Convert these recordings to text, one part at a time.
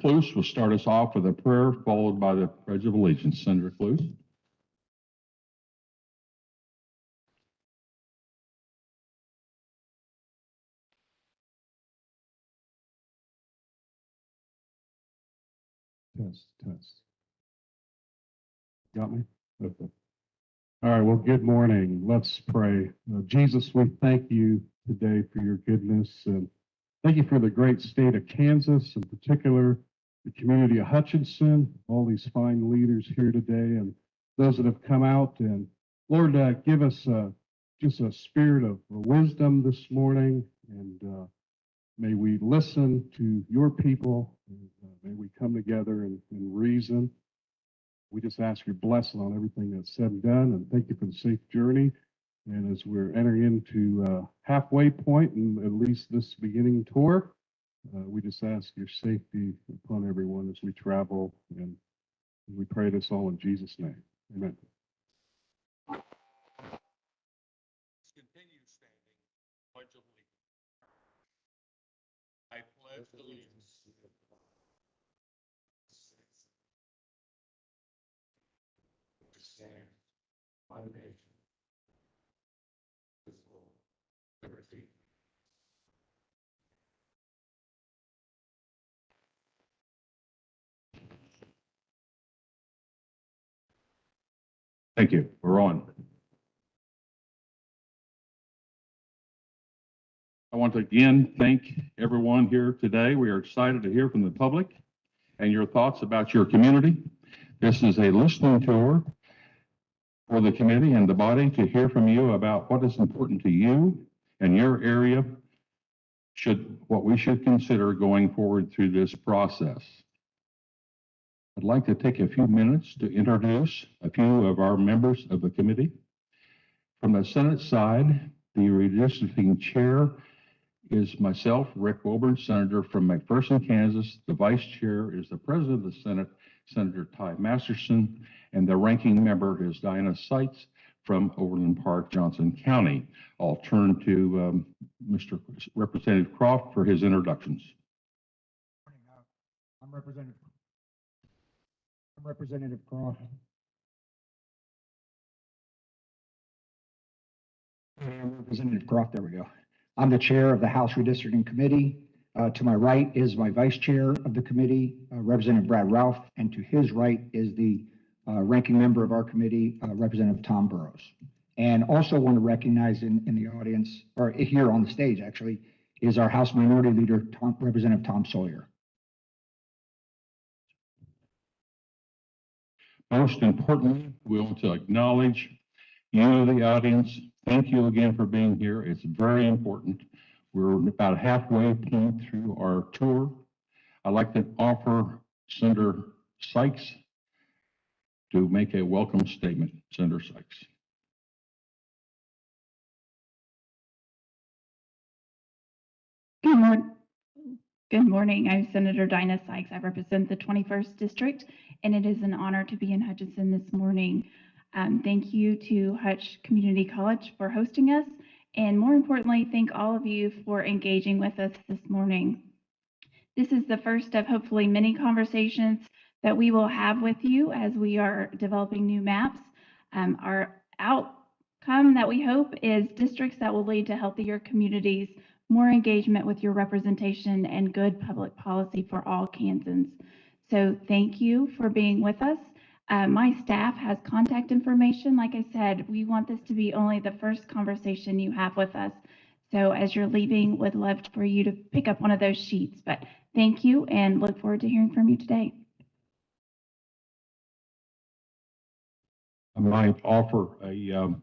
Cluse will start us off with a prayer followed by the Pledge of Allegiance. Senator Cluse. Test. Got me? Okay. All right, well, good morning. Let's pray. Jesus, we thank you today for your goodness, and thank you for the great state of Kansas, in particular, the community of Hutchinson, all these fine leaders here today, and those that have come out. And Lord, give us just a spirit of wisdom this morning, and may we listen to your people, and may we come together and reason. We just ask your blessing on everything that's said and done, and thank you for the safe journey. And as we're entering into halfway point, and at least this beginning tour, we just ask your safety upon everyone as we travel, and we pray this all in Jesus' name. Amen. Continue standing. Pledge of Allegiance. I pledge allegiance to the flag which stands one nation, indivisible, liberty. Thank you. We're on. I want to again thank everyone here today. We are excited to hear from the public and your thoughts about your community. This is a listening tour for the committee and the body to hear from you about what is important to you and your area, what we should consider going forward through this process. I'd like to take a few minutes to introduce a few of our members of the committee. From the Senate side, the redistricting chair is myself, Rick Wilburn, Senator from McPherson, Kansas. The vice chair is the president of the Senate, Senator Ty Masterson, and the ranking member is Diana Seitz from Overland Park, Johnson County. I'll turn to Mr. Representative Croft for his introductions. I'm Representative Croft. Representative Croft, there we go. I'm the chair of the House Redistricting Committee. To my right is my vice chair of the committee, Representative Brad Ralph, and to his right is the ranking member of our committee, Representative Tom Burrows. And also want to recognize in the audience, or here on the stage actually, is our House Minority Leader, Representative Tom Sawyer. Most importantly, we want to acknowledge you, the audience. Thank you again for being here. It's very important. We're about halfway point through our tour. I'd like to offer Senator Sykes to make a welcome statement. Senator Sykes. Good morning. I'm Senator Dinah Sykes. I represent the 21st District, and it is an honor to be in Hutchinson this morning. Thank you to Hutch Community College for hosting us, and more importantly, thank all of you for engaging with us this morning. This is the first of hopefully many conversations that we will have with you as we are developing new maps. Our outcome that we hope is districts that will lead to healthier communities, more engagement with your representation, and good public policy for all Kansans. So thank you for being with us. My staff has contact information. Like I said, we want this to be only the first conversation you have with us. So as you're leaving, would love for you to pick up one of those sheets. But thank you and look forward to hearing from you today. I might offer a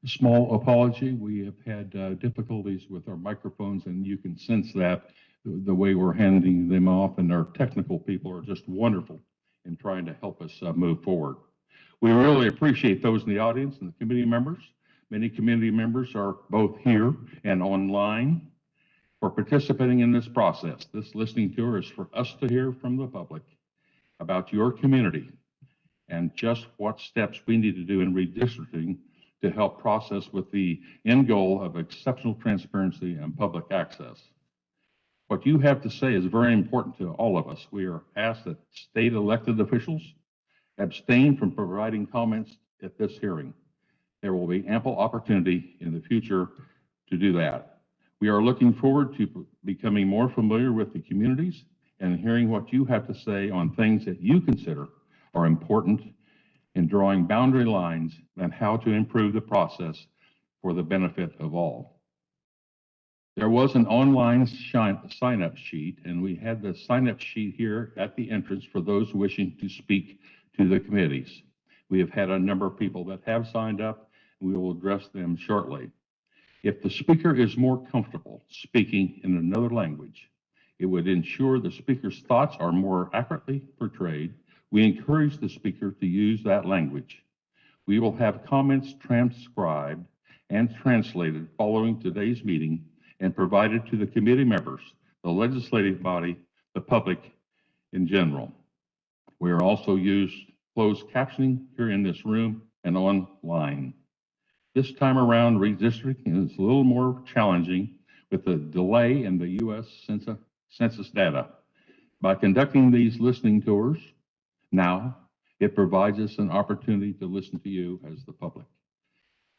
small apology. We have had difficulties with our microphones, and you can sense that the way we're handing them off, and our technical people are just wonderful in trying to help us move forward. We really appreciate those in the audience and the committee members. Many community members are both here and online for participating in this process. This listening tour is for us to hear from the public about your community and just what steps we need to do in redistricting to help process with the end goal of exceptional transparency and public access. What you have to say is very important to all of us. We are asked that state elected officials abstain from providing comments at this hearing. There will be ample opportunity in the future to do that. We are looking forward to becoming more familiar with the communities and hearing what you have to say on things that you consider are important in drawing boundary lines and how to improve the process for the benefit of all. There was an online sign-up sheet, and we had the sign-up sheet here at the entrance for those wishing to speak to the committees. We have had a number of people that have signed up, and we will address them shortly. If the speaker is more comfortable speaking in another language, it would ensure the speaker's thoughts are more accurately portrayed. We encourage the speaker to use that language. We will have comments transcribed and translated following today's meeting and provided to the committee members, the legislative body, the public in general. We are also used closed captioning here in this room and online. This time around, redistricting is a little more challenging with the delay in the U.S. Census data. By conducting these listening tours now, it provides us an opportunity to listen to you as the public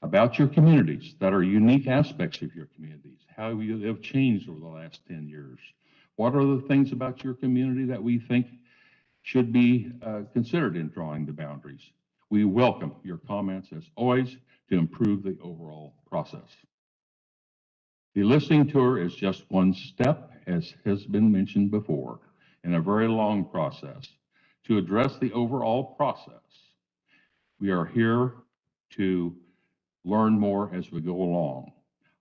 about your communities that are unique aspects of your communities, how you have changed over the last 10 years. What are the things about your community that we think should be considered in drawing the boundaries? We welcome your comments as always to improve the overall process. The listening tour is just one step, as has been mentioned before, in a very long process. To address the overall process, we are here to learn more as we go along.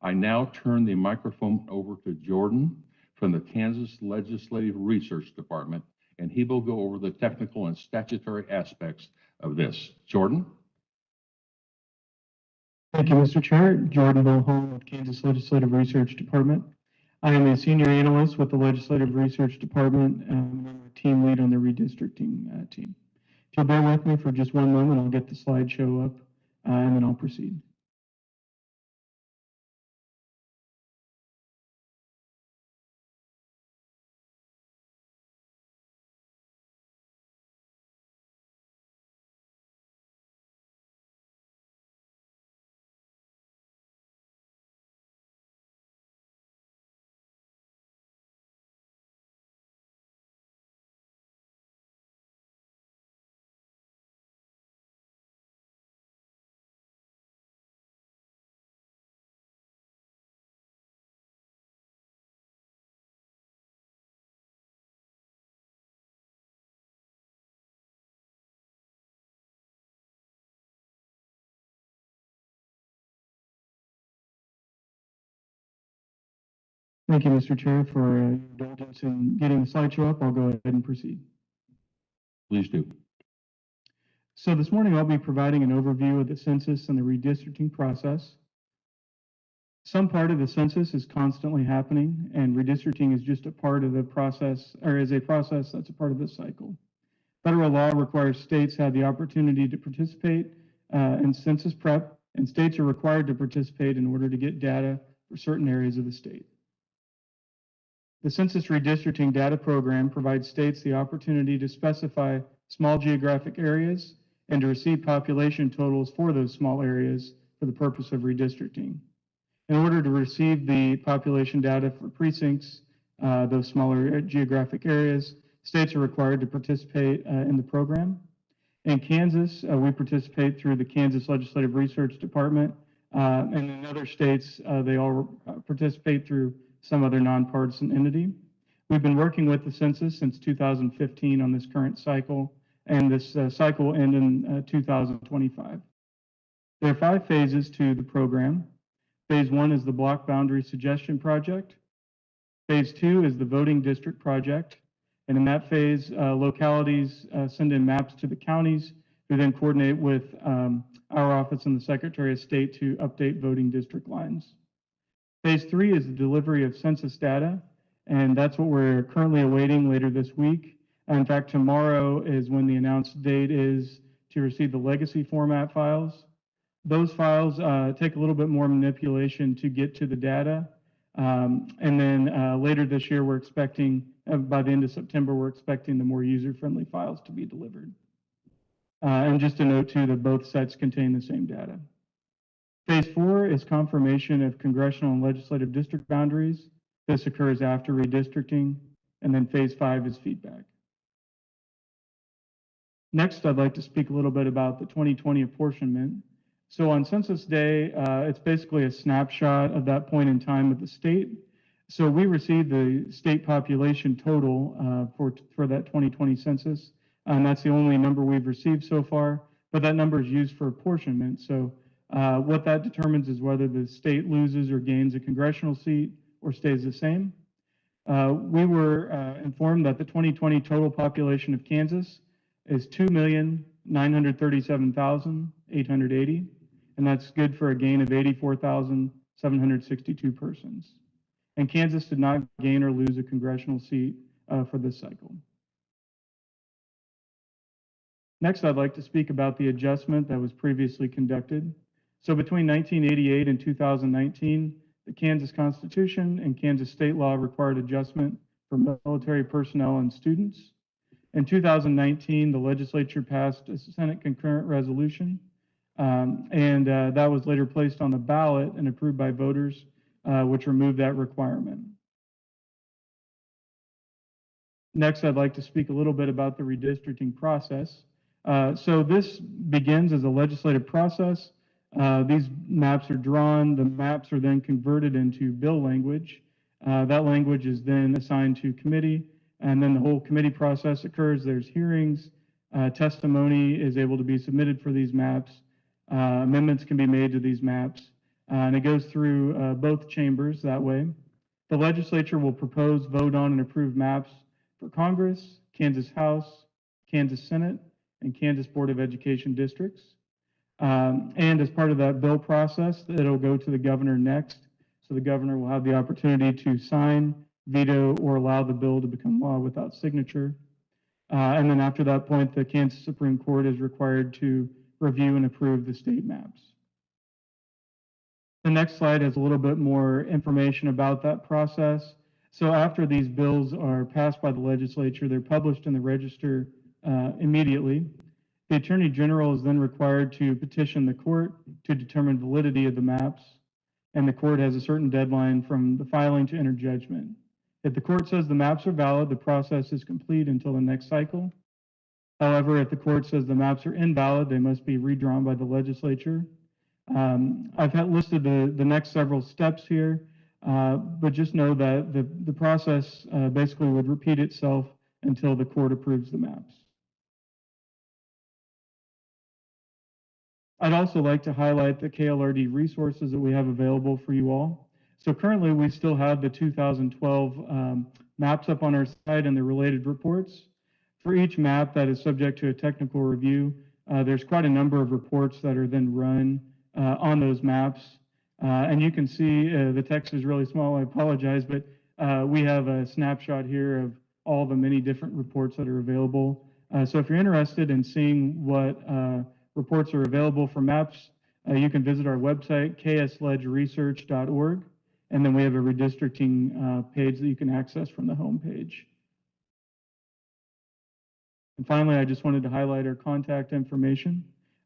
I now turn the microphone over to Jordan from the Kansas Legislative Research Department, and he will go over the technical and statutory aspects of this. Jordan? Thank you, Mr. Chair. Jordan Volholm with Kansas Legislative Research Department. I am a senior analyst with the Legislative Research Department, and I'm a team lead on the redistricting team. If you'll bear with me for just one moment, I'll get the slideshow up, and then I'll proceed. Thank you, Mr. Chair, for your indulgence in getting the slideshow up. I'll go ahead and proceed. Please do. So this morning, I'll be providing an overview of the census and the redistricting process. Some part of the census is constantly happening, and redistricting is just a part of the process, or is a process that's a part of the cycle. Federal law requires states have the opportunity to participate in census prep, and states are required to participate in order to get data for certain areas of the state. The Census Redistricting Data Program provides states the opportunity to specify small geographic areas and to receive population totals for those small areas for the purpose of redistricting. In order to receive the population data for precincts, those smaller geographic areas, states are required to participate in the program. In Kansas, we participate through the Kansas Legislative Research Department, and in other states, they all participate through some other nonpartisan entity. We've been working with the census since 2015 on this current cycle, and this cycle will end in 2025. There are 5 phases to the program. Phase 1 is the Block Boundary Suggestion Project. Phase 2 is the Voting District Project. And in that phase, localities send in maps to the counties, who then coordinate with our office and the Secretary of State to update voting district lines. Phase 3 is the delivery of census data, and that's what we're currently awaiting later this week. In fact, tomorrow is when the announced date is to receive the legacy format files. Those files take a little bit more manipulation to get to the data, And then later this year, we're expecting, by the end of September, we're expecting the more user-friendly files to be delivered. And just a note too that both sets contain the same data. Phase 4 is confirmation of congressional and legislative district boundaries. This occurs after redistricting. And then phase 5 is feedback. Next, I'd like to speak a little bit about the 2020 apportionment. So on Census Day, it's basically a snapshot of that point in time with the state. So we received the state population total for that 2020 census, and that's the only number we've received so far, but that number is used for apportionment. So what that determines is whether the state loses or gains a congressional seat or stays the same. We were informed that the 2020 total population of Kansas is 2,937,880, and that's good for a gain of 84,762 persons. And Kansas did not gain or lose a congressional seat for this cycle. Next, I'd like to speak about the adjustment that was previously conducted. So between 1988 and 2019, the Kansas Constitution and Kansas state law required adjustment for military personnel and students. In 2019, the legislature passed a Senate concurrent resolution, and that was later placed on the ballot and approved by voters, which removed that requirement. Next, I'd like to speak a little bit about the redistricting process. So this begins as a legislative process. These maps are drawn. The maps are then converted into bill language. That language is then assigned to committee, and then the whole committee process occurs. There's hearings. Testimony is able to be submitted for these maps. Amendments can be made to these maps, and it goes through both chambers that way. The legislature will propose, vote on, and approve maps for Congress, Kansas House, Kansas Senate, and Kansas Board of Education districts. And as part of that bill process, it'll go to the governor next. So the governor will have the opportunity to sign, veto, or allow the bill to become law without signature. And then after that point, the Kansas Supreme Court is required to review and approve the state maps. The next slide has a little bit more information about that process. So after these bills are passed by the legislature, they're published in the Register immediately. The Attorney General is then required to petition the court to determine validity of the maps, and the court has a certain deadline from the filing to enter judgment. If the court says the maps are valid, the process is complete until the next cycle. However, if the court says the maps are invalid, they must be redrawn by the legislature. I've listed the next several steps here, but just know that the process basically would repeat itself until the court approves the maps. I'd also like to highlight the Klrd resources that we have available for you all. So currently we still have the 2012 maps up on our site and the related reports. For each map that is subject to a technical review, there's quite a number of reports that are then run on those maps. And you can see the text is really small, I apologize, but we have a snapshot here of all the many different reports that are available. So if you're interested in seeing what reports are available for maps, you can visit our website, ks.gov, and then we have a redistricting page that you can access from the home page. And finally, I just wanted to highlight our contact information.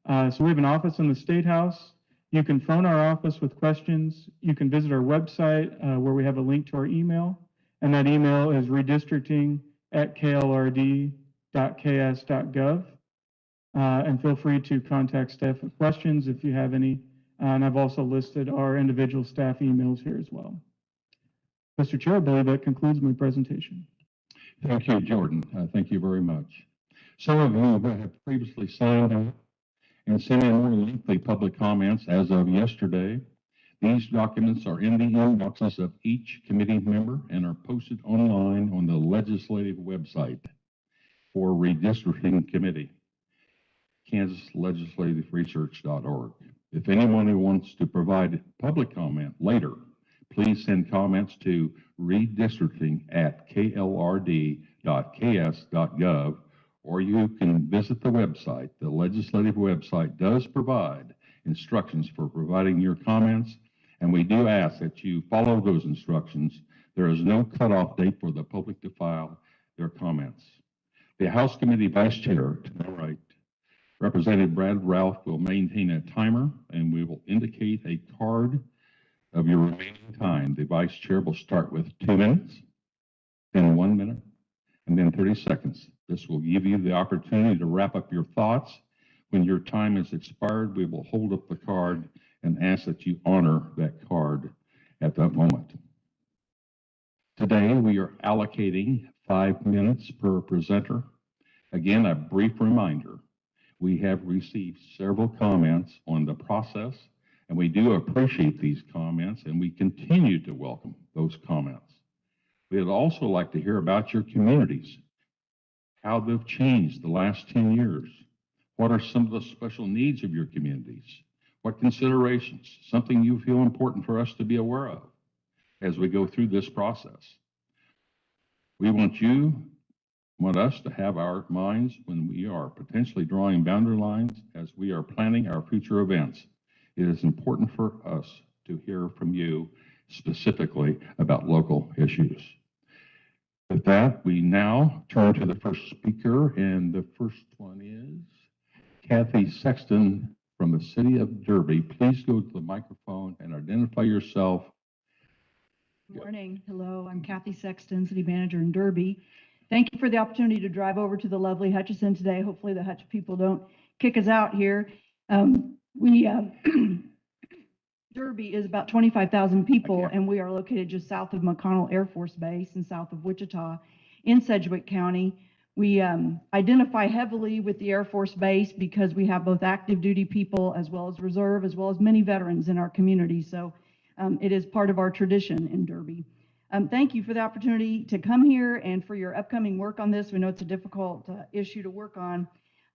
So we have an office in the State House. You can phone our office with questions. You can visit our website where we have a link to our email, and that email is redistricting@klrd.ks.gov. And feel free to contact staff with questions if you have any. And I've also listed our individual staff emails here as well. Mr. Chair, I believe that concludes my presentation. Thank you, Jordan. Thank you very much. Some of you have previously signed up and sent in more lengthy public comments as of yesterday. These documents are in the inboxes of each committee member and are posted online on the legislative website for Redistricting Committee, kansaslegislativeresearch.org. If anyone who wants to provide public comment later, please send comments to redistricting@klrd.ks.gov, or you can visit the website. The legislative website does provide instructions for providing your comments, And we do ask that you follow those instructions. There is no cutoff date for the public to file their comments. The House Committee Vice Chair, to my right, Representative Brad Ralph, will maintain a timer, and we will indicate a card of your remaining time. The Vice Chair will start with 2 minutes, then 1 minute, and then 30 seconds. This will give you the opportunity to wrap up your thoughts. When your time is expired, we will hold up the card and ask that you honor that card at that moment. Today, we are allocating 5 minutes per presenter. Again, a brief reminder, we have received several comments on the process, and we do appreciate these comments, and we continue to welcome those comments. We'd also like to hear about your communities, how they've changed the last 10 years. What are some of the special needs of your communities? What considerations, something you feel important for us to be aware of as we go through this process? We want us to have our minds when we are potentially drawing boundary lines as we are planning our future events. It is important for us to hear from you specifically about local issues. With that, we now turn to the first speaker, and the first one is Kathy Sexton from the city of Derby. Please go to the microphone and identify yourself. Good morning. Hello, I'm Kathy Sexton, city manager in Derby. Thank you for the opportunity to drive over to the lovely Hutchinson today. Hopefully the Hutch people don't kick us out here. Derby is about 25,000 people, and we are located just south of McConnell Air Force Base and south of Wichita in Sedgwick County. We identify heavily with the Air Force Base because we have both active duty people as well as reserve, as well as many veterans in our community. So it is part of our tradition in Derby. Thank you for the opportunity to come here and for your upcoming work on this. We know it's a difficult issue to work on.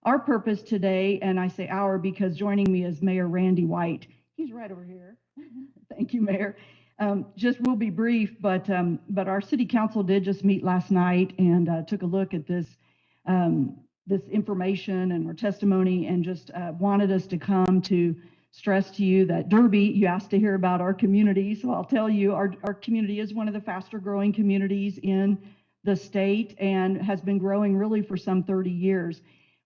Our purpose today, and I say our because joining me is Mayor Randy White. He's right over here. Thank you, Mayor. Just will be brief, but our city council did just meet last night and took a look at this information and our testimony, and just wanted us to come to stress to you that Derby, you asked to hear about our community, so I'll tell you our community is one of the faster growing communities in the state and has been growing really for some 30 years.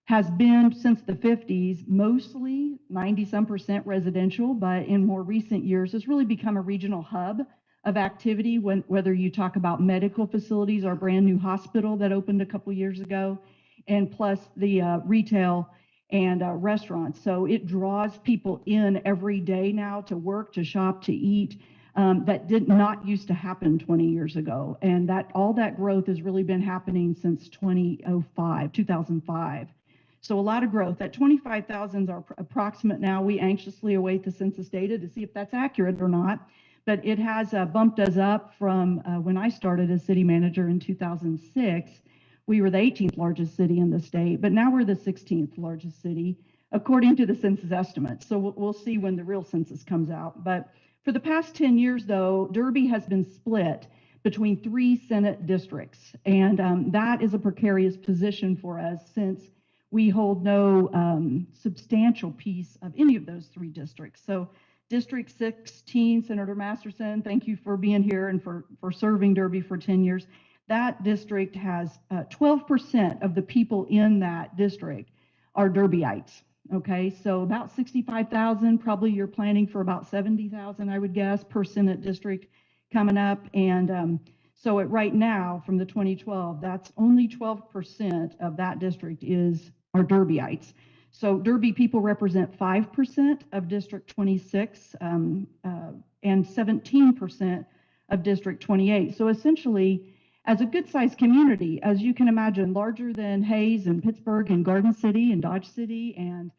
Has been since the 50s, mostly 90-some% residential, but in more recent years has really become a regional hub of activity, whether you talk about medical facilities, our brand new hospital that opened a couple years ago, and plus the retail and restaurants. So it draws people in every day now to work, to shop, to eat. That did not used to happen 20 years ago. And all that growth has really been happening since 2005. So a lot of growth. That 25,000 is our approximate now. We anxiously await the census data to see if that's accurate or not. But it has bumped us up from when I started as city manager in 2006. We were the 18th largest city in the state, but now we're the 16th largest city, according to the census estimates. So we'll see when the real census comes out. But for the past 10 years, though, Derby has been split between 3 Senate districts. And that is a precarious position for us since we hold no substantial piece of any of those 3 districts. So District 16, Senator Masterson, thank you for being here and for serving Derby for 10 years. That district has 12% of the people in that district are Derbyites. Okay, so about 65,000, probably you're planning for about 70,000, I would guess, per Senate district coming up. And so right now, from the 2012, that's only 12% of that district are Derbyites. So Derby people represent 5% of District 26 and 17% of District 28. So essentially, as a good-sized community, as you can imagine, larger than Hayes and Pittsburgh and Garden City and Dodge City and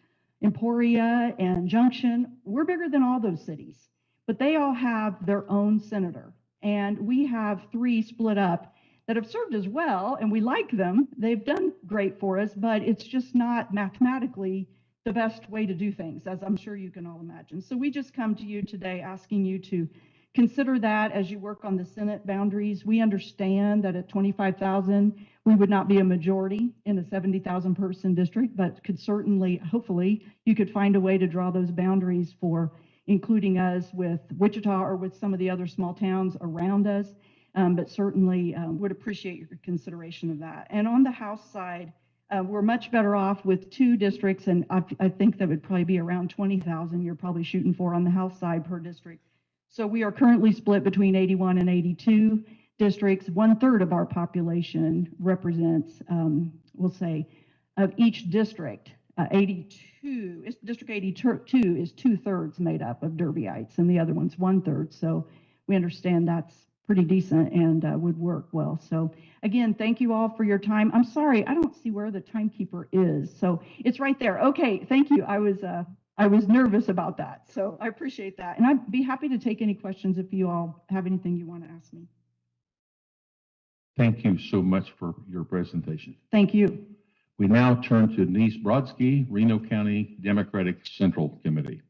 Emporia and Junction, we're bigger than all those cities, but they all have their own senator. And we have 3 split up that have served as well, and we like them. They've done great for us, but it's just not mathematically the best way to do things, as I'm sure you can all imagine. So we just come to you today asking you to consider that as you work on the Senate boundaries. We understand that at 25,000, we would not be a majority in a 70,000 person district, but could certainly, hopefully, you could find a way to draw those boundaries for including us with Wichita or with some of the other small towns around us. But certainly would appreciate your consideration of that. And on the House side, we're much better off with 2 districts, and I think that would probably be around 20,000 you're probably shooting for on the House side per district. So we are currently split between 81 and 82 districts. 1/3 of our population represents, we'll say, of each district, 82, District 82 is 2/3 made up of Derbyites, and the other one's 1/3. So we understand that's pretty decent and would work well. So again, thank you all for your time. I'm sorry, I don't see where the timekeeper is. So it's right there. Okay, thank you. I was nervous about that. So I appreciate that. And I'd be happy to take any questions if you all have anything you want to ask me. Thank you so much for your presentation. Thank you. We now turn to Denise Brodsky, Reno County Democratic Central Committee.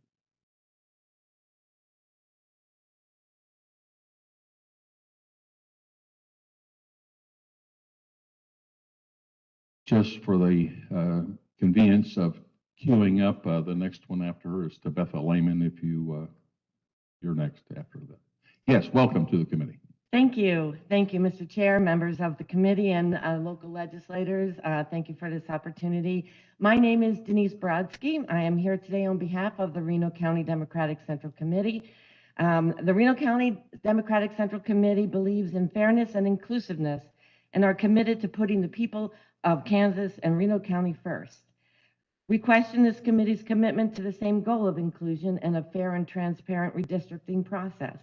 Just for the convenience of queuing up, the next one after her is Tabitha Lehman, if you're next after that. Yes, welcome to the committee. Thank you. Thank you, Mr. Chair, members of the committee, and local legislators. Thank you for this opportunity. My name is Denise Brodsky. I am here today on behalf of the Reno County Democratic Central Committee. The Reno County Democratic Central Committee believes in fairness and inclusiveness and are committed to putting the people of Kansas and Reno County first. We question this committee's commitment to the same goal of inclusion and a fair and transparent redistricting process.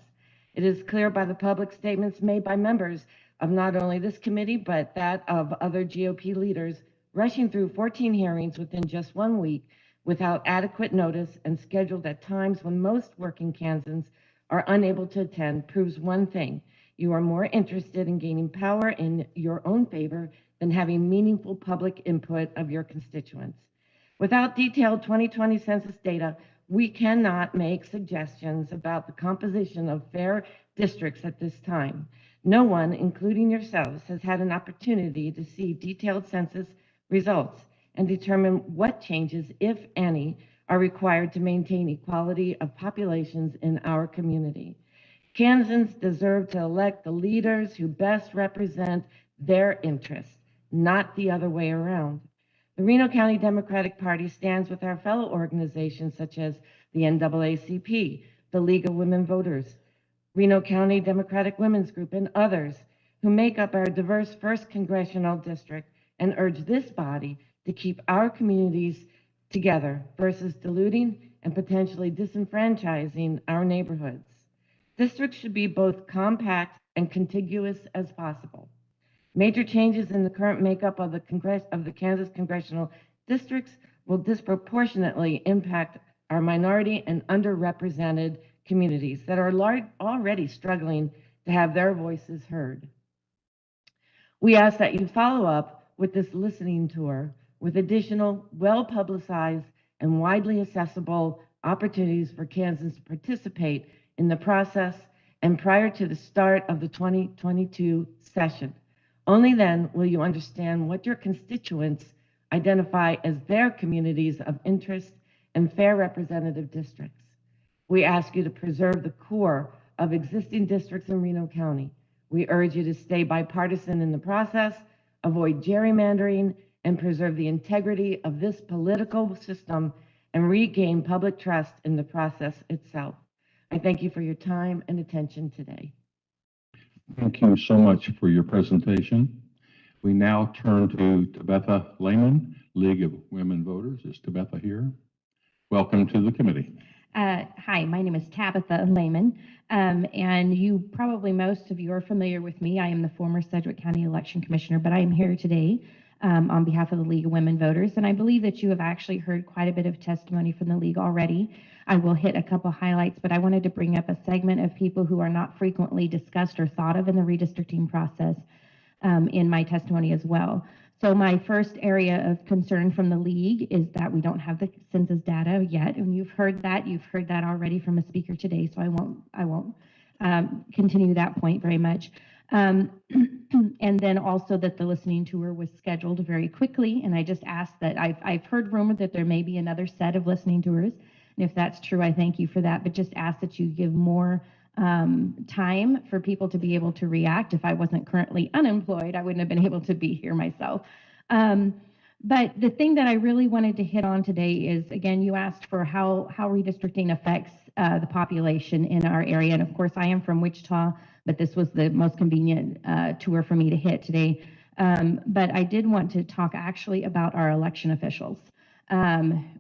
It is clear by the public statements made by members of not only this committee, but that of other GOP leaders rushing through 14 hearings within just 1 week without adequate notice and scheduled at times when most working Kansans are unable to attend proves one thing: you are more interested in gaining power in your own favor than having meaningful public input of your constituents. Without detailed 2020 census data, we cannot make suggestions about the composition of fair districts at this time. No one, including yourselves, has had an opportunity to see detailed census results and determine what changes, if any, are required to maintain equality of populations in our community. Kansans deserve to elect the leaders who best represent their interests, not the other way around. The Reno County Democratic Party stands with our fellow organizations such as the NAACP, the League of Women Voters, Reno County Democratic Women's Group, and others who make up our diverse 1st Congressional District and urge this body to keep our communities together versus diluting and potentially disenfranchising our neighborhoods. Districts should be both compact and contiguous as possible. Major changes in the current makeup of the Kansas congressional districts will disproportionately impact our minority and underrepresented communities that are already struggling to have their voices heard. We ask that you follow up with this listening tour with additional well-publicized and widely accessible opportunities for Kansans to participate in the process and prior to the start of the 2022 session. Only then will you understand what your constituents identify as their communities of interest and fair representative districts. We ask you to preserve the core of existing districts in Reno County. We urge you to stay bipartisan in the process, avoid gerrymandering, and preserve the integrity of this political system and regain public trust in the process itself. I thank you for your time and attention today. Thank you so much for your presentation. We now turn to Tabitha Lehman, League of Women Voters. Is Tabitha here? Welcome to the committee. Hi, my name is Tabitha Lehman, and most of you are familiar with me. I am the former Sedgwick County Election Commissioner, but I am here today on behalf of the League of Women Voters, and I believe that you have actually heard quite a bit of testimony from the League already. I will hit a couple highlights, but I wanted to bring up a segment of people who are not frequently discussed or thought of in the redistricting process in my testimony as well. So my first area of concern from the League is that we don't have the census data yet, and you've heard that already from a speaker today, so I won't continue that point very much. And then also that the listening tour was scheduled very quickly, and I just asked that I've heard rumor that there may be another set of listening tours. And if that's true, I thank you for that, but just ask that you give more time for people to be able to react. If I wasn't currently unemployed, I wouldn't have been able to be here myself. But the thing that I really wanted to hit on today is, again, you asked for how redistricting affects the population in our area. And of course, I am from Wichita, but this was the most convenient tour for me to hit today. But I did want to talk actually about our election officials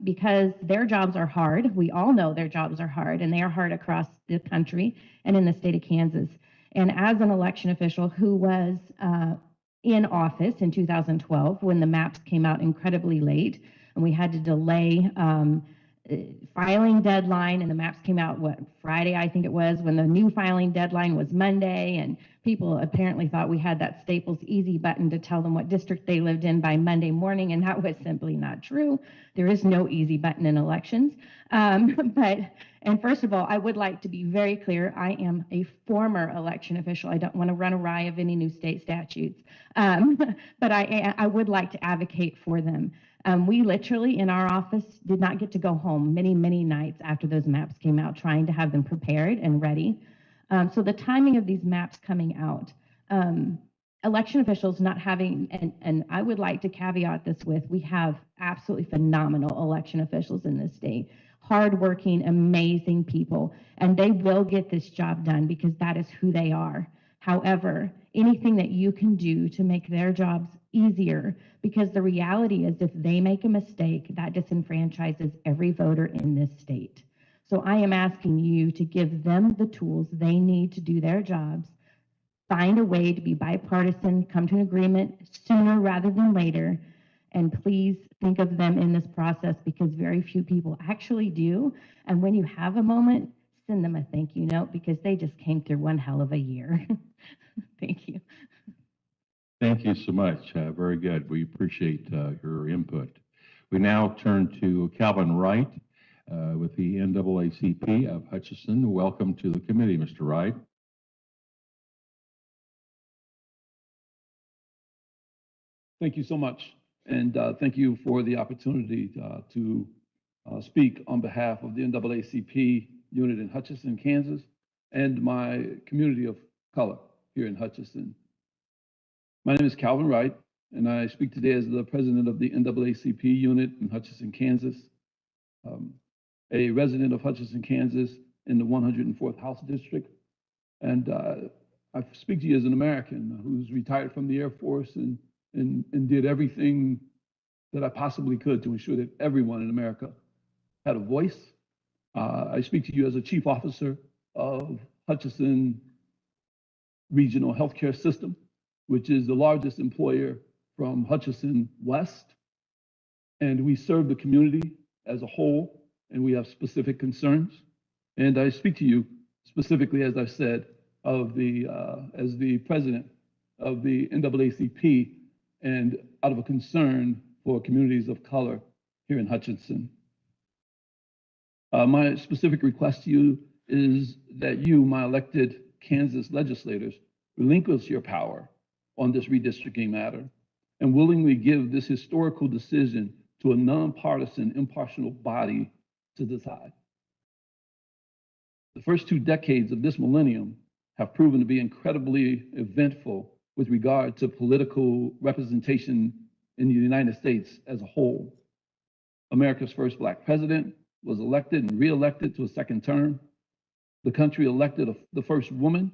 because their jobs are hard. We all know their jobs are hard, and they are hard across the country and in the state of Kansas. And as an election official who was in office in 2012 when the maps came out incredibly late, and we had to delay filing deadline, and the maps came out, Friday, I think it was, when the new filing deadline was Monday, and people apparently thought we had that Staples easy button to tell them what district they lived in by Monday morning, and that was simply not true. There is no easy button in elections. And first of all, I would like to be very clear, I am a former election official. I don't want to run awry of any new state statutes, but I would like to advocate for them. We literally, in our office, did not get to go home many, many nights after those maps came out, trying to have them prepared and ready. So the timing of these maps coming out, election officials not having, and I would like to caveat this with, we have absolutely phenomenal election officials in this state, hardworking, amazing people, and they will get this job done because that is who they are. However, anything that you can do to make their jobs easier, because the reality is if they make a mistake, that disenfranchises every voter in this state. So I am asking you to give them the tools they need to do their jobs, find a way to be bipartisan, come to an agreement sooner rather than later, and please think of them in this process because very few people actually do. And when you have a moment, send them a thank you note because they just came through one hell of a year. Thank you. Thank you so much. Very good. We appreciate your input. We now turn to Calvin Wright with the NAACP of Hutchinson. Welcome to the committee, Mr. Wright. Thank you so much. And thank you for the opportunity to speak on behalf of the NAACP unit in Hutchinson, Kansas, and my community of color here in Hutchinson. My name is Calvin Wright, and I speak today as the president of the NAACP unit in Hutchinson, Kansas, a resident of Hutchinson, Kansas in the 104th House District. And I speak to you as an American who's retired from the Air Force and did everything that I possibly could to ensure that everyone in America had a voice. I speak to you as a chief officer of Hutchinson Regional Healthcare System, which is the largest employer from Hutchinson West. And we serve the community as a whole, and we have specific concerns. And I speak to you specifically, as I said, of as the president of the NAACP, and out of a concern for communities of color here in Hutchinson. My specific request to you is that you, my elected Kansas legislators, relinquish your power on this redistricting matter and willingly give this historical decision to a nonpartisan, impartial body to decide. The first 2 decades of this millennium have proven to be incredibly eventful with regard to political representation in the United States as a whole. America's first Black president was elected and re-elected to a second term. The country elected the first woman,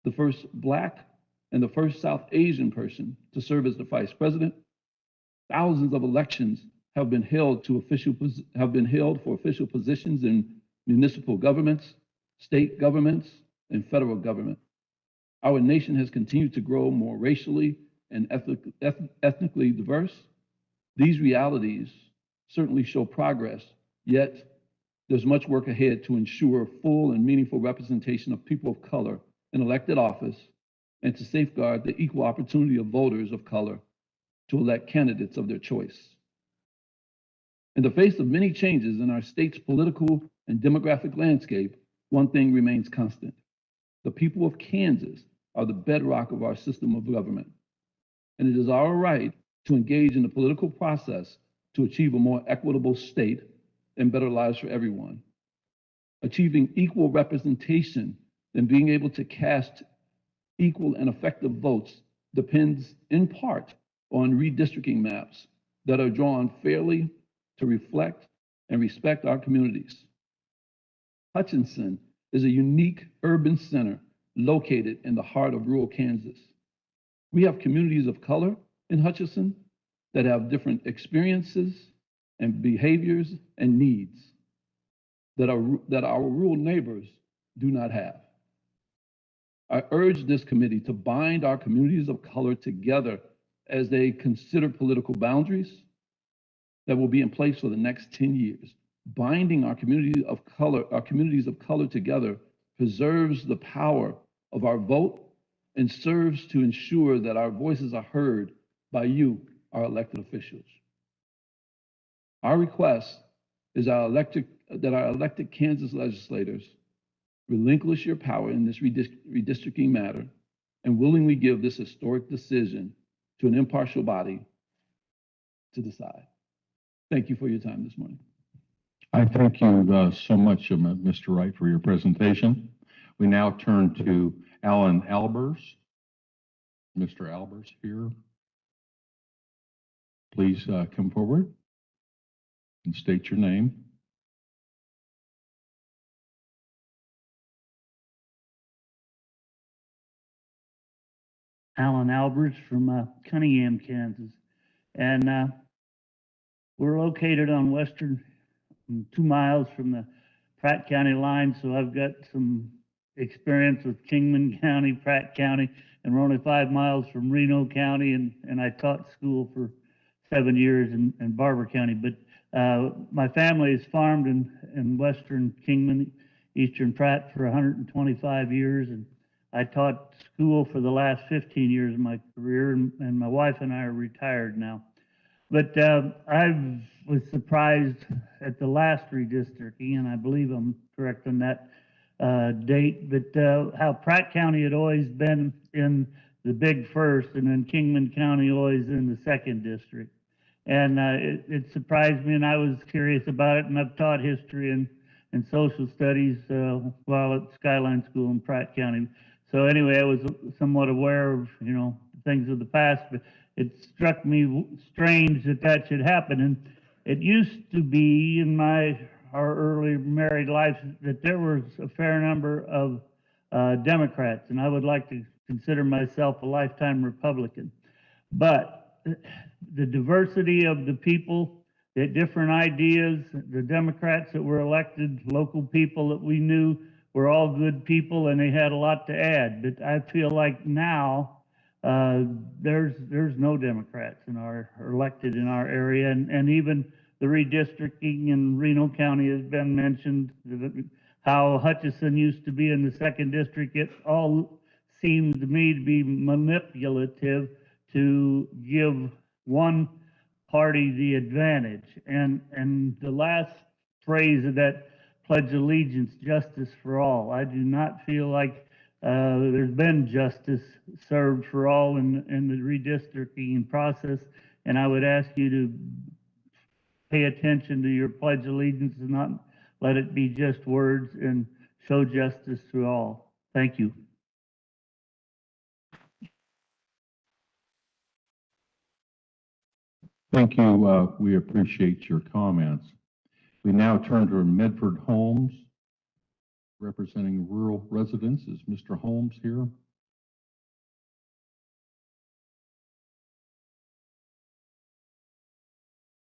the first Black, and the first South Asian person to serve as the vice president. Thousands of elections have been held for official positions in municipal governments, state governments, and federal government. Our nation has continued to grow more racially and ethnically diverse. These realities certainly show progress, yet there's much work ahead to ensure full and meaningful representation of people of color in elected office and to safeguard the equal opportunity of voters of color to elect candidates of their choice. In the face of many changes in our state's political and demographic landscape, one thing remains constant. The people of Kansas are the bedrock of our system of government, and it is our right to engage in the political process to achieve a more equitable state and better lives for everyone. Achieving equal representation and being able to cast equal and effective votes depends in part on redistricting maps that are drawn fairly to reflect and respect our communities. Hutchinson is a unique urban center located in the heart of rural Kansas. We have communities of color in Hutchinson that have different experiences and behaviors and needs that our rural neighbors do not have. I urge this committee to bind our communities of color together as they consider political boundaries that will be in place for the next 10 years. Binding our communities of color together preserves the power of our vote and serves to ensure that our voices are heard by you, our elected officials. Our request is that our elected Kansas legislators relinquish your power in this redistricting matter and willingly give this historic decision to an impartial body to decide. Thank you for your time this morning. I thank you so much, Mr. Wright, for your presentation. We now turn to Alan Albers. Mr. Albers here. Please come forward and state your name. Alan Albers from Cunningham, Kansas. And we're located on western, 2 miles from the Pratt County line. So I've got some experience with Kingman County, Pratt County, and we're only 5 miles from Reno County. And I taught school for 7 years in Barber County. But my family has farmed in western Kingman, eastern Pratt for 125 years. And I taught school for the last 15 years of my career, and my wife and I are retired now. But I was surprised at the last redistricting, and I believe I'm correct on that date, but how Pratt County had always been in the big first, and then Kingman County always in the second district. And it surprised me, and I was curious about it, and I've taught history and social studies while at Skyline School in Pratt County. So anyway, I was somewhat aware of, things of the past, but it struck me strange that should happen. And it used to be in our early married life that there was a fair number of Democrats, and I would like to consider myself a lifetime Republican. But the diversity of the people, the different ideas, the Democrats that were elected, local people that we knew, were all good people, and they had a lot to add. But I feel like now there's no Democrats elected in our area, and even the redistricting in Reno County has been mentioned. How Hutchinson used to be in the second district, it all seems to me to be manipulative to give one party the advantage. And the last phrase of that Pledge of Allegiance, justice for all. I do not feel like there's been justice served for all in the redistricting process, and I would ask you to pay attention to your Pledge of Allegiance and not let it be just words, and show justice to all. Thank you. Thank you. We appreciate your comments. We now turn to Medford Holmes, representing rural residents. Is Mr. Holmes here?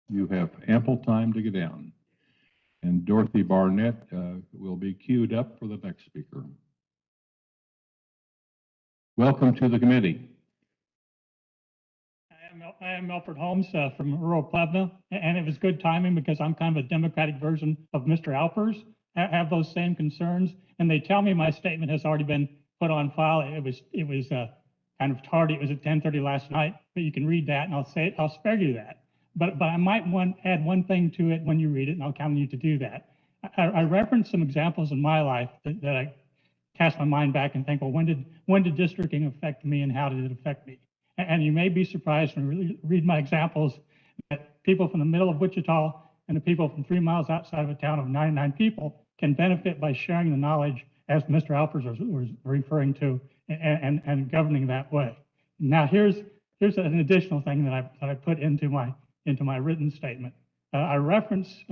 You have ample time to get down. And Dorothy Barnett will be queued up for the next speaker. Welcome to the committee. I am Alfred Holmes from rural Plevna, and it was good timing because I'm kind of a Democratic version of Mr. Alpers. I have those same concerns, and they tell me my statement has already been put on file. It was kind of tardy. It was at 10:30 last night, but you can read that, and I'll spare you that. But I might add one thing to it when you read it, and I'll count you to do that. I referenced some examples in my life that I cast my mind back and think, well, when did districting affect me, and how did it affect me? And you may be surprised when you read my examples that people from the middle of Wichita and the people from 3 miles outside of a town of 99 people can benefit by sharing the knowledge, as Mr. Alpers was referring to, and governing that way. Now, here's an additional thing that I put into my written statement. I reference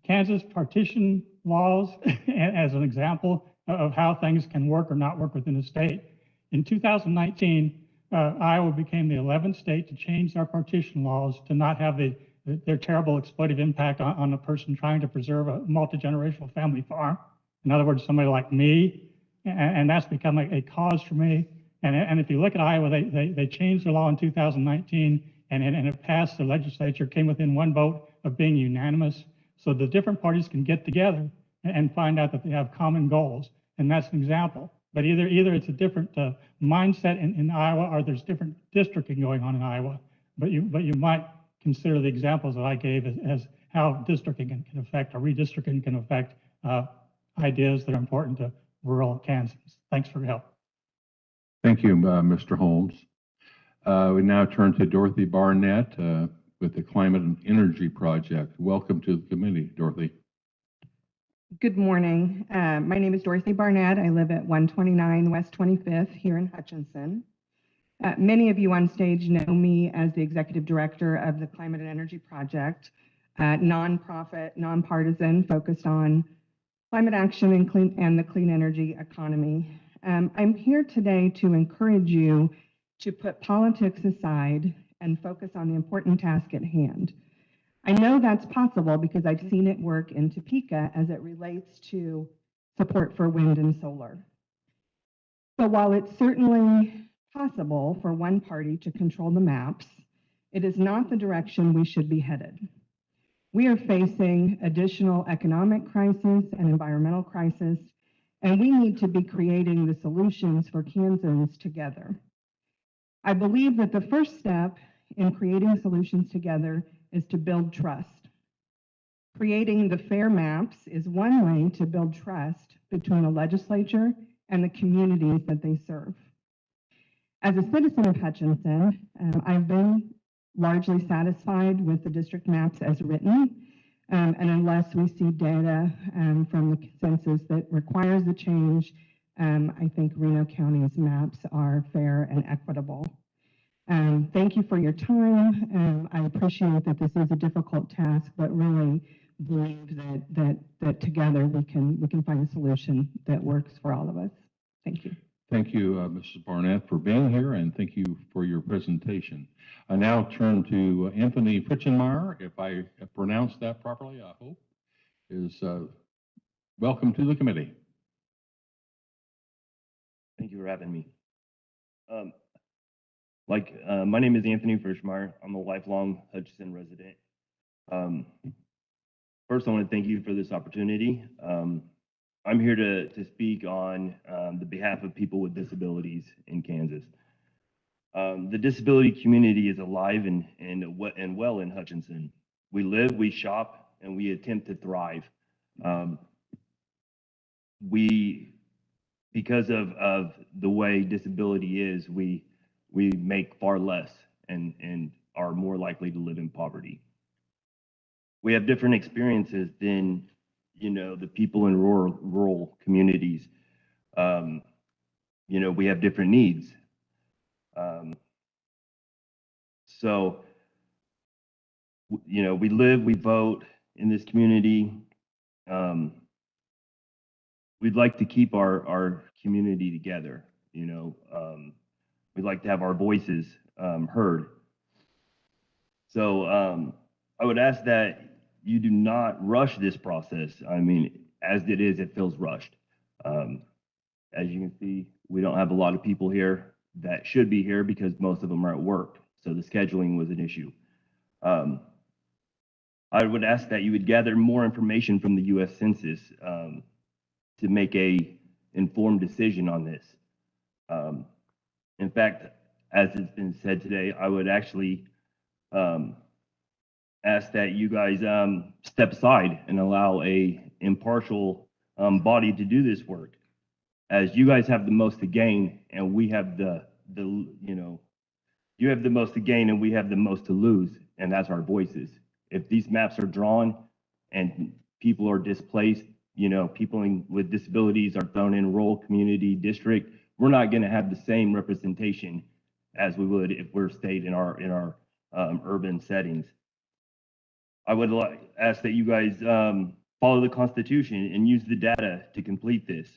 Kansas partition laws as an example of how things can work or not work within the state. In 2019, Iowa became the 11th state to change their partition laws to not have their terrible exploitive impact on a person trying to preserve a multi-generational family farm. In other words, somebody like me, and that's become a cause for me. And if you look at Iowa, they changed the law in 2019, and it passed the legislature, came within one vote of being unanimous. So the different parties can get together and find out that they have common goals. And that's an example. But either it's a different mindset in Iowa, or there's different districting going on in Iowa. But you might consider the examples that I gave as how districting can affect, or redistricting can affect ideas that are important to rural Kansas. Thanks for your help. Thank you, Mr. Holmes. We now turn to Dorothy Barnett with the Climate and Energy Project. Welcome to the committee, Dorothy. Good morning. My name is Dorothy Barnett. I live at 129 West 25th here in Hutchinson. Many of you on stage know me as the executive director of the Climate and Energy Project, nonprofit, nonpartisan, focused on climate action and the clean energy economy. I'm here today to encourage you to put politics aside and focus on the important task at hand. I know that's possible because I've seen it work in Topeka as it relates to support for wind and solar. So while it's certainly possible for one party to control the maps, it is not the direction we should be headed. We are facing additional economic crisis and environmental crisis, and we need to be creating the solutions for Kansans together. I believe that the first step in creating solutions together is to build trust. Creating the fair maps is one way to build trust between the legislature and the communities that they serve. As a citizen of Hutchinson, I've been largely satisfied with the district maps as written, and unless we see data from the census that requires the change, I think Reno County's maps are fair and equitable. Thank you for your time. I appreciate that this is a difficult task, but really believe that together we can find a solution that works for all of us. Thank you. Thank you, Mrs. Barnett, for being here, and thank you for your presentation. I now turn to Anthony Pritchenmaier, if I have pronounced that properly, I hope, is welcome to the committee. Thank you for having me. My name is Anthony Pritchenmaier. I'm a lifelong Hutchinson resident. First, I want to thank you for this opportunity. I'm here to speak on the behalf of people with disabilities in Kansas. The disability community is alive and well in Hutchinson. We live, we shop, and we attempt to thrive. Because of the way disability is, we make far less and are more likely to live in poverty. We have different experiences than the people in rural communities. We have different needs. We live, we vote in this community. We'd like to keep our community together. We'd like to have our voices heard. So I would ask that you do not rush this process. I mean, as it is, it feels rushed. As you can see, we don't have a lot of people here that should be here because most of them are at work. So the scheduling was an issue. I would ask that you would gather more information from the U.S. Census to make a informed decision on this. In fact, as it's been said today, I would actually ask that you guys step aside and allow a impartial body to do this work, as you guys have the most to gain and we have you have the most to gain and we have the most to lose, and that's our voices. if these maps are drawn and people are displaced, people with disabilities are thrown in rural community district, we're not going to have the same representation as we would if we're stayed in our urban settings. I would ask that you guys follow the Constitution and use the data to complete this.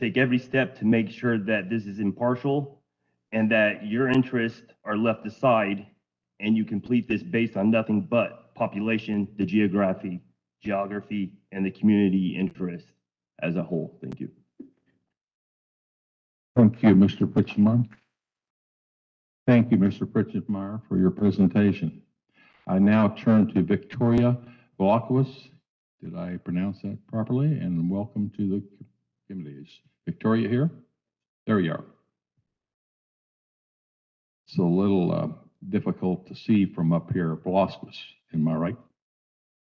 Take every step to make sure that this is impartial and that your interests are left aside, and you complete this based on nothing but population, the geography, and the community interest as a whole. Thank you. Thank you, Mr. Pritchenmaier. Thank you, Mr. Pritchenmaier, for your presentation. I now turn to Victoria Velazquez. Did I pronounce that properly? And welcome to the committee. Is Victoria here? There you are. It's a little difficult to see from up here. Velazquez, am I right?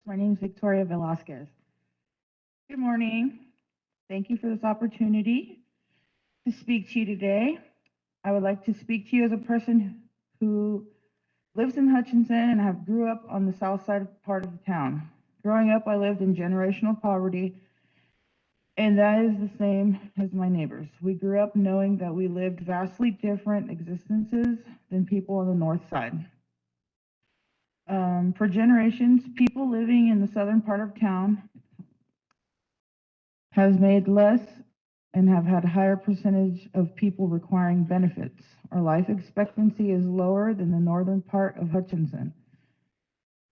My name is Victoria Velazquez. Good morning. Thank you for this opportunity to speak to you today. I would like to speak to you as a person who lives in Hutchinson and grew up on the south side part of the town. Growing up, I lived in generational poverty, and that is the same as my neighbors. We grew up knowing that we lived vastly different existences than people on the north side. For generations, people living in the southern part of town has made less and have had a higher percentage of people requiring benefits. Our life expectancy is lower than the northern part of Hutchinson.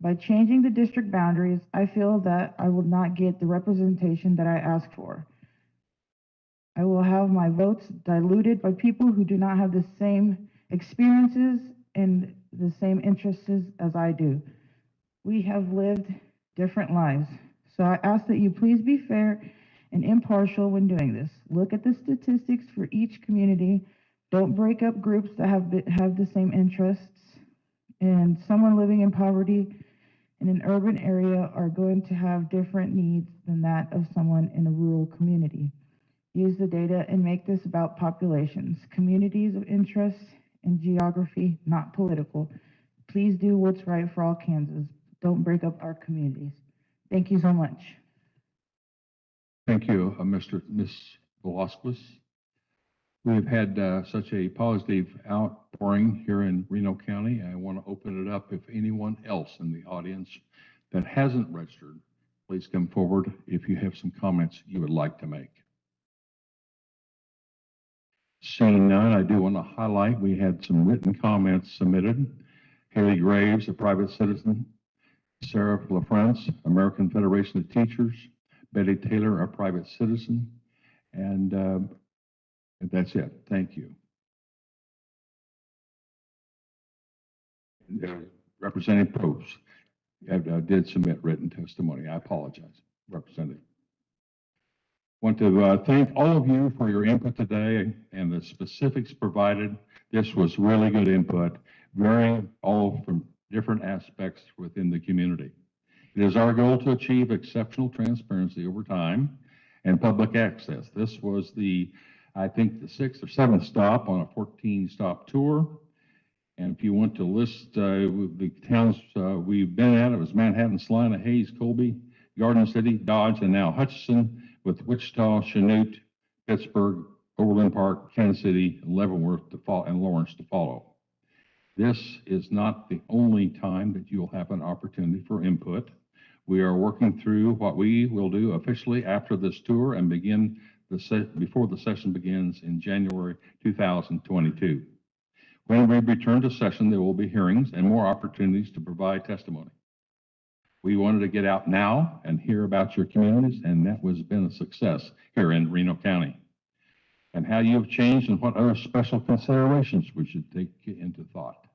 By changing the district boundaries, I feel that I will not get the representation that I asked for. I will have my votes diluted by people who do not have the same experiences and the same interests as I do. We have lived different lives. So I ask that you please be fair and impartial when doing this. Look at the statistics for each community. Don't break up groups that have the same interests. And someone living in poverty in an urban area are going to have different needs than that of someone in a rural community. Use the data and make this about populations, communities of interest, and geography, not political. Please do what's right for all Kansas. Don't break up our communities. Thank you so much. Thank you, Ms. Velazquez. We've had such a positive outpouring here in Reno County. I want to open it up if anyone else in the audience that hasn't registered, please come forward if you have some comments you would like to make. Seeing none, I do want to highlight we had some written comments submitted. Haley Graves, a private citizen. Sarah LaFrance, American Federation of Teachers. Betty Taylor, a private citizen. And that's it. Thank you. Representative Probst did submit written testimony. I apologize, Representative. Want to thank all of you for your input today and the specifics provided. This was really good input, varying all from different aspects within the community. It is our goal to achieve exceptional transparency over time and public access. This was I think the 6th or 7th stop on a 14-stop tour. And if you want to list the towns we've been at, it was Manhattan, Salina, Hayes, Colby, Garden City, Dodge, and now Hutchinson, with Wichita, Chanute, Pittsburgh, Overland Park, Kansas City, Leavenworth and Lawrence to follow. This is not the only time that you'll have an opportunity for input. We are working through what we will do officially after this tour and begin before the session begins in January 2022. When we return to session, there will be hearings and more opportunities to provide testimony. We wanted to get out now and hear about your communities, and that has been a success here in Reno County. And how you have changed and what other special considerations we should take into thought.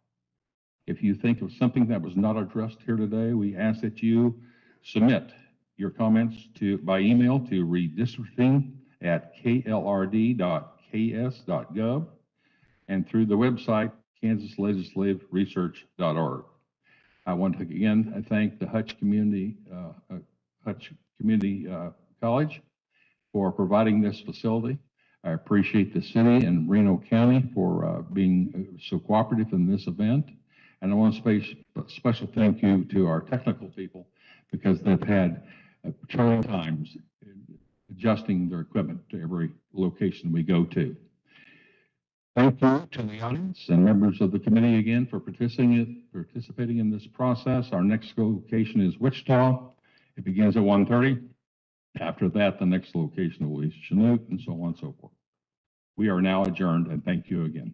If you think of something that was not addressed here today, we ask that you submit your comments by email to redistricting@klrd.ks.gov and through the website kansaslegislativeresearch.org. I want to again thank the Hutch Community College for providing this facility. I appreciate the city and Reno County for being so cooperative in this event. And I want to space a special thank you to our technical people because they've had trying times adjusting their equipment to every location we go to. Thank you to the audience and members of the committee again for participating in this process. Our next location is Wichita. It begins at 1:30. After that, the next location will be Chinook and so on and so forth. We are now adjourned and thank you again.